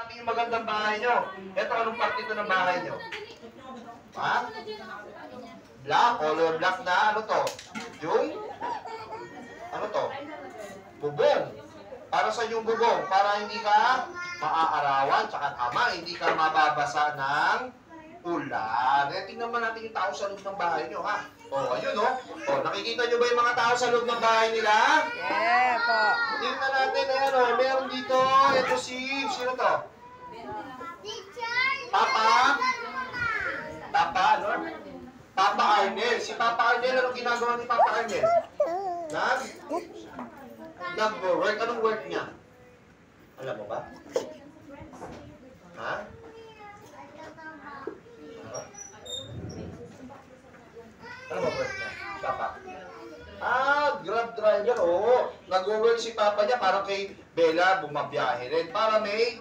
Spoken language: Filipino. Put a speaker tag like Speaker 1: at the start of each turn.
Speaker 1: natin yung magandang bahay nyo. Ito, anong part dito ng bahay nyo? Ha? Black, color black na, ano to? Yung? Ano to? Bubong. Para sa yung bubong, para hindi ka maaarawan, tsaka tama, hindi ka mababasa ng ulan. Eh, tingnan mo natin yung tao sa loob ng bahay nyo, ha? O, ayun, o. O, nakikita nyo ba yung mga tao sa loob ng bahay nila?
Speaker 2: Yeah, po.
Speaker 1: Tingnan natin, ayan, o. Meron dito, ito si, sino to? Papa? Papa, ano? Papa Arnel. Si Papa Arnel, anong ginagawa ni Papa Arnel? Nag-work. Anong work niya? Alam mo ba? Ha? Ano ba work niya? Papa? Grab driver, oo. Nag-work si Papa niya para kay Bella bumabiyahe rin. Para may